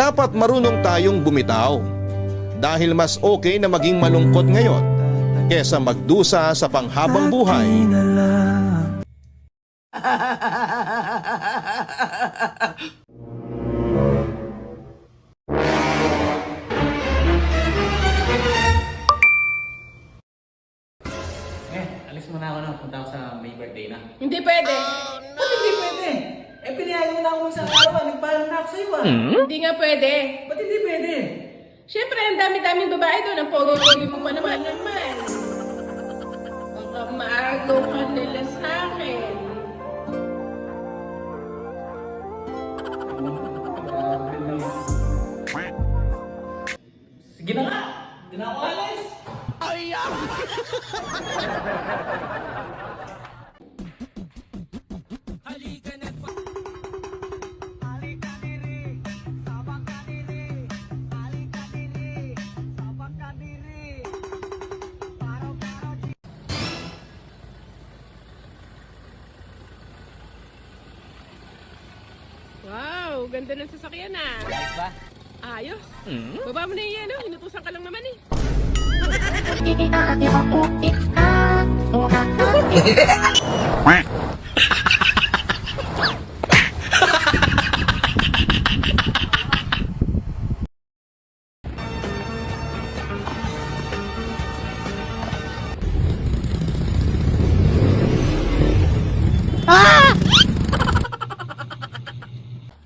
dapat marunong tayong bumitaw. Dahil mas okay na maging malungkot ngayon kesa magdusa sa panghabang buhay. Alis muna ako na. Punta ako sa may birthday na. Hindi pwede. Ba't hindi pwede? Eh, pinayagan mo na ako isang araw. Nagpaalam na ako sa'yo Hindi nga pwede. Ba't hindi pwede? Siyempre, ang dami-daming babae doon. Ang pogi-pogi mo pa naman. Baka maagaw ka nila sa akin. Sige na nga. Hindi na ako alis. Wow, ganda ng sasakyan ah. Ayos ba? Ayos. Baba mo na yan, oh. Inutusan ka lang naman eh.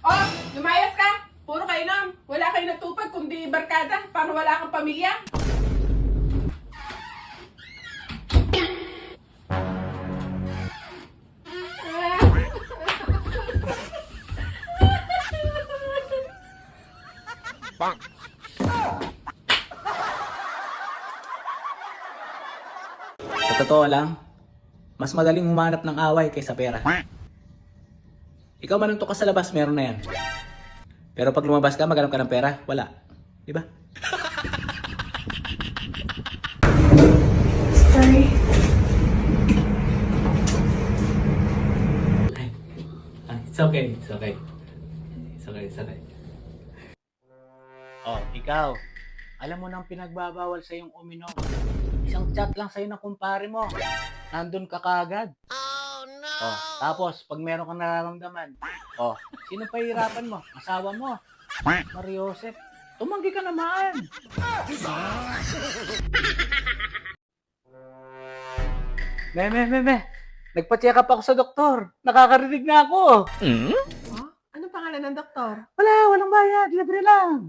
Oh, lumayas ka. Puro kayo nam. Wala kayo natupag kundi barkada. Paano wala kang pamilya? Sa totoo lang, mas madaling humanap ng away kaysa pera. Ikaw manuntok ka sa labas, meron na yan. Pero pag lumabas ka, maghanap ka ng pera, wala. Di ba? Sorry. It's okay, it's okay. It's okay, it's okay. Oh, ikaw. Alam mo nang pinagbabawal sa iyong uminom. Isang chat lang sa'yo ng kumpare mo. Nandun ka kaagad. Oh, no! Oh, tapos, pag meron kang nararamdaman, oh, sino pahihirapan mo? Asawa mo. Mariosep. Tumanggi ka naman. Me. Nagpa-check up ako sa doktor. Nakakarinig na ako. Ano pangalan ng doktor? Walang bayad. Libre lang.